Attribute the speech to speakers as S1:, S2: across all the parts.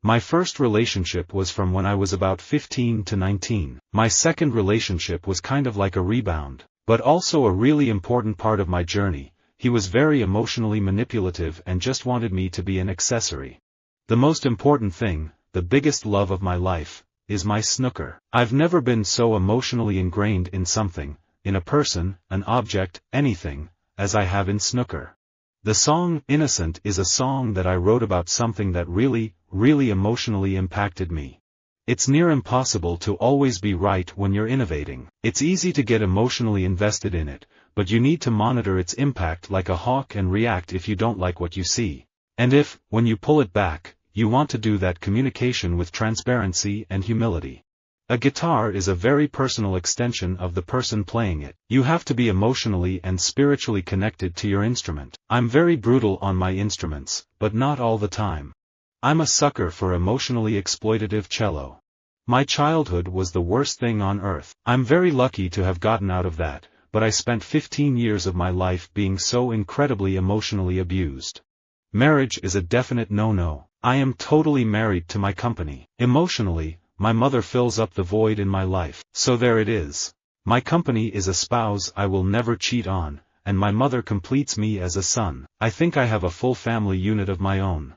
S1: My first relationship was from when I was about 15 to 19. My second relationship was kind of like a rebound, but also a really important part of my journey. He was very emotionally manipulative and just wanted me to be an accessory. The most important thing, the biggest love of my life, is my snooker. I've never been so emotionally ingrained in something, in a person, an object, anything, as I have in snooker. The song Innocent is a song that I wrote about something that really emotionally impacted me. It's near impossible to always be right when you're innovating. It's easy to get emotionally invested in it, but you need to monitor its impact like a hawk and react if you don't like what you see. And if, when you pull it back, you want to do that communication with transparency and humility. A guitar is a very personal extension of the person playing it. You have to be emotionally and spiritually connected to your instrument. I'm very brutal on my instruments, but not all the time. I'm a sucker for emotionally exploitative cello. My childhood was the worst thing on earth. I'm very lucky to have gotten out of that, but I spent 15 years of my life being so incredibly emotionally abused. Marriage is a definite no-no. I am totally married to my company. Emotionally, my mother fills up the void in my life, so there it is. My company is a spouse I will never cheat on, and my mother completes me as a son. I think I have a full family unit of my own.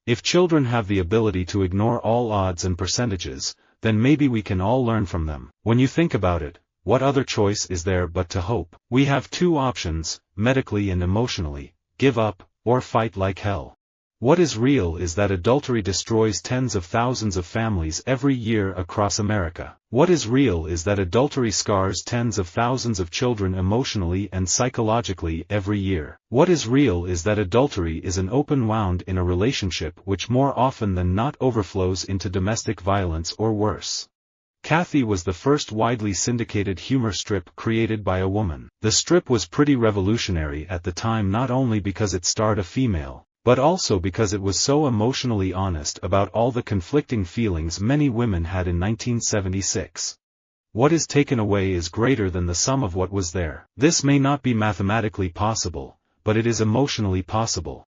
S1: If children have the ability to ignore all odds and percentages, then maybe we can all learn from them. When you think about it, what other choice is there but to hope? We have two options, medically and emotionally: give up, or fight like hell. What is real is that adultery destroys tens of thousands of families every year across America. What is real is that adultery scars tens of thousands of children emotionally and psychologically every year. What is real is that adultery is an open wound in a relationship which more often than not overflows into domestic violence or worse. Kathy was the first widely syndicated humor strip created by a woman. The strip was pretty revolutionary at the time, not only because it starred a female, but also because it was so emotionally honest about all the conflicting feelings many women had in 1976. What is taken away is greater than the sum of what was there. This may not be mathematically possible, but it is emotionally possible.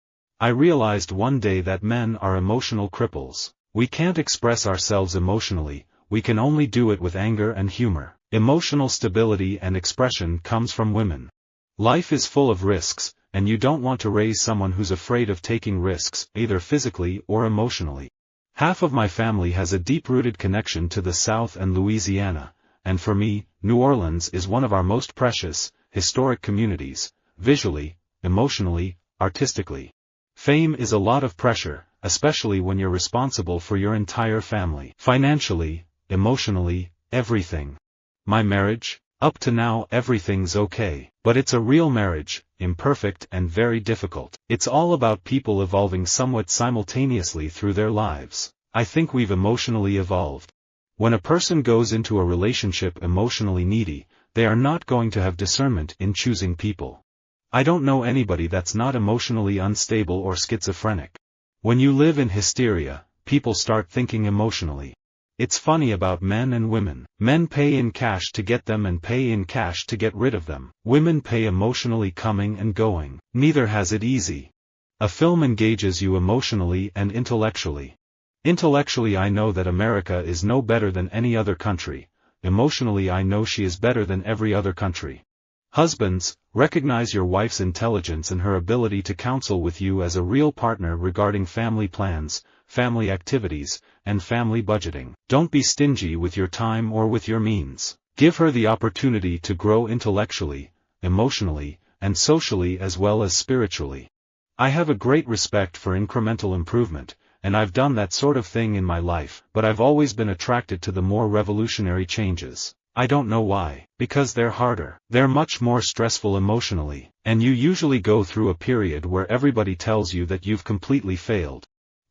S1: I realized one day that men are emotional cripples. We can't express ourselves emotionally, we can only do it with anger and humor. Emotional stability and expression comes from women. Life is full of risks, and you don't want to raise someone who's afraid of taking risks, either physically or emotionally. Half of my family has a deep-rooted connection to the South and Louisiana, and for me, New Orleans is one of our most precious, historic communities, visually, emotionally, artistically. Fame is a lot of pressure, especially when you're responsible for your entire family. Financially, emotionally, everything. My marriage? Up to now everything's okay, but it's a real marriage, imperfect and very difficult. It's all about people evolving somewhat simultaneously through their lives. I think we've emotionally evolved. When a person goes into a relationship emotionally needy, they are not going to have discernment in choosing people. I don't know anybody that's not emotionally unstable or schizophrenic. When you live in hysteria, people start thinking emotionally. It's funny about men and women. Men pay in cash to get them and pay in cash to get rid of them. Women pay emotionally coming and going. Neither has it easy. A film engages you emotionally and intellectually. Intellectually, I know that America is no better than any other country. Emotionally, I know she is better than every other country. Husbands, recognize your wife's intelligence and her ability to counsel with you as a real partner regarding family plans, family activities, and family budgeting. Don't be stingy with your time or with your means. Give her the opportunity to grow intellectually, emotionally, and socially as well as spiritually. I have a great respect for incremental improvement, and I've done that sort of thing in my life, but I've always been attracted to the more revolutionary changes. I don't know why. Because they're harder. They're much more stressful emotionally, and you usually go through a period where everybody tells you that you've completely failed.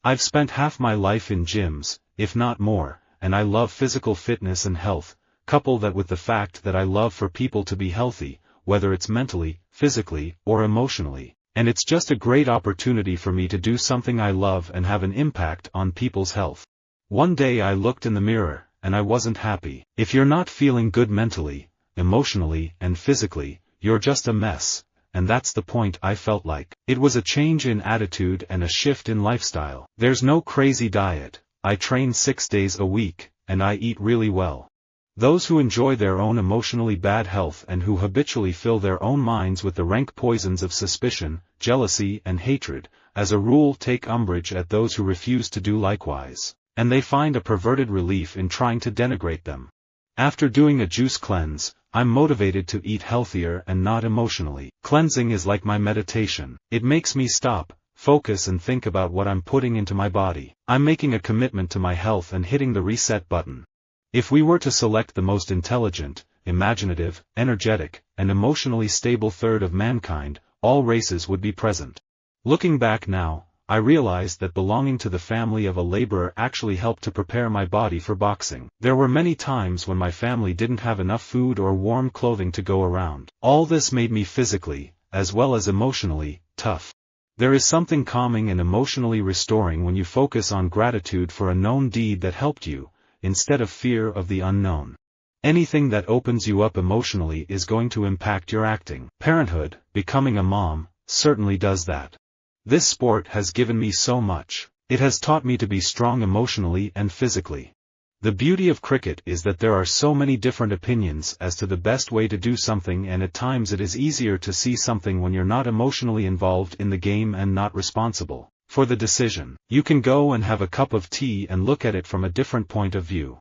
S1: I've spent half my life in gyms, if not more, and I love physical fitness and health. Couple that with the fact that I love for people to be healthy, whether it's mentally, physically, or emotionally, and it's just a great opportunity for me to do something I love and have an impact on people's health. One day I looked in the mirror, and I wasn't happy. If you're not feeling good mentally, emotionally, and physically, you're just a mess, and that's the point. I felt like it was a change in attitude and a shift in lifestyle. There's no crazy diet. I train 6 days a week, and I eat really well. Those who enjoy their own emotionally bad health and who habitually fill their own minds with the rank poisons of suspicion, jealousy and hatred, as a rule take umbrage at those who refuse to do likewise, and they find a perverted relief in trying to denigrate them. After doing a juice cleanse, I'm motivated to eat healthier and not emotionally. Cleansing is like my meditation. It makes me stop, focus and think about what I'm putting into my body. I'm making a commitment to my health and hitting the reset button. If we were to select the most intelligent, imaginative, energetic, and emotionally stable third of mankind, all races would be present. Looking back now, I realized that belonging to the family of a laborer actually helped to prepare my body for boxing. There were many times when my family didn't have enough food or warm clothing to go around. All this made me physically, as well as emotionally, tough. There is something calming and emotionally restoring when you focus on gratitude for a known deed that helped you, instead of fear of the unknown. Anything that opens you up emotionally is going to impact your acting. Parenthood, becoming a mom, certainly does that. This sport has given me so much. It has taught me to be strong emotionally and physically. The beauty of cricket is that there are so many different opinions as to the best way to do something, and at times it is easier to see something when you're not emotionally involved in the game and not responsible for the decision. You can go and have a cup of tea and look at it from a different point of view.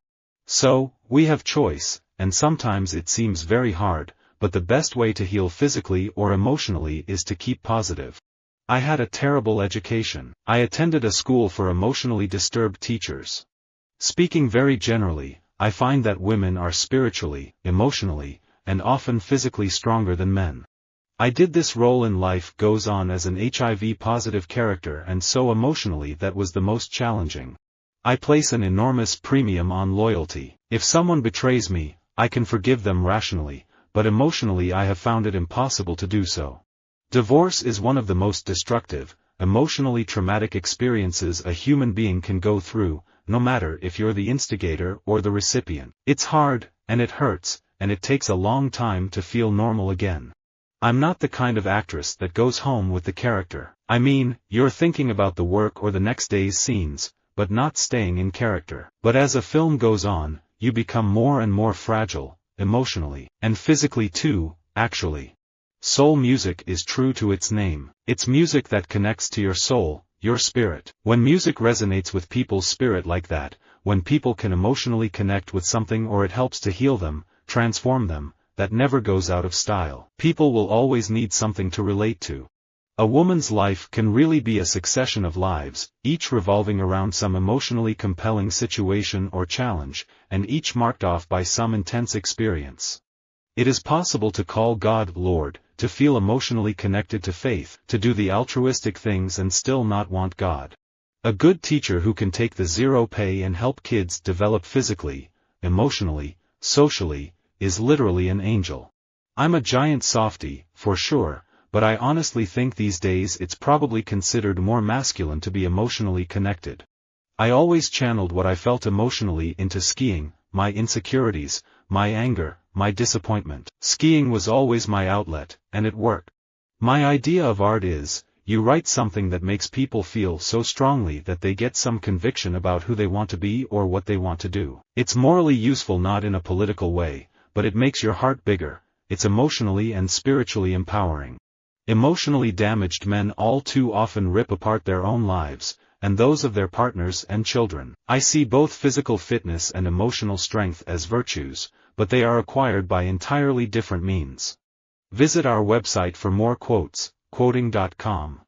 S1: So, we have choice, and sometimes it seems very hard, but the best way to heal physically or emotionally is to keep positive. I had a terrible education. I attended a school for emotionally disturbed teachers. Speaking very generally, I find that women are spiritually, emotionally, and often physically stronger than men. I did this role in life goes on as an HIV-positive character, and so emotionally that was the most challenging. I place an enormous premium on loyalty. If someone betrays me, I can forgive them rationally, but emotionally I have found it impossible to do so. Divorce is one of the most destructive, emotionally traumatic experiences a human being can go through, no matter if you're the instigator or the recipient. It's hard, and it hurts, and it takes a long time to feel normal again. I'm not the kind of actress that goes home with the character. I mean, you're thinking about the work or the next day's scenes, but not staying in character. But as a film goes on, you become more and more fragile, emotionally, and physically too, actually. Soul music is true to its name. It's music that connects to your soul, your spirit. When music resonates with people's spirit like that, when people can emotionally connect with something or it helps to heal them, transform them, that never goes out of style. People will always need something to relate to. A woman's life can really be a succession of lives, each revolving around some emotionally compelling situation or challenge, and each marked off by some intense experience. It is possible to call God Lord, to feel emotionally connected to faith, to do the altruistic things and still not want God. A good teacher who can take the zero pay and help kids develop physically, emotionally, socially, is literally an angel. I'm a giant softie, for sure, but I honestly think these days it's probably considered more masculine to be emotionally connected. I always channeled what I felt emotionally into skiing, my insecurities, my anger, my disappointment. Skiing was always my outlet, and it worked. My idea of art is, you write something that makes people feel so strongly that they get some conviction about who they want to be or what they want to do. It's morally useful, not in a political way, but it makes your heart bigger. It's emotionally and spiritually empowering. Emotionally damaged men all too often rip apart their own lives, and those of their partners and children. I see both physical fitness and emotional strength as virtues, but they are acquired by entirely different means. Visit our website for more quotes, quoting.com.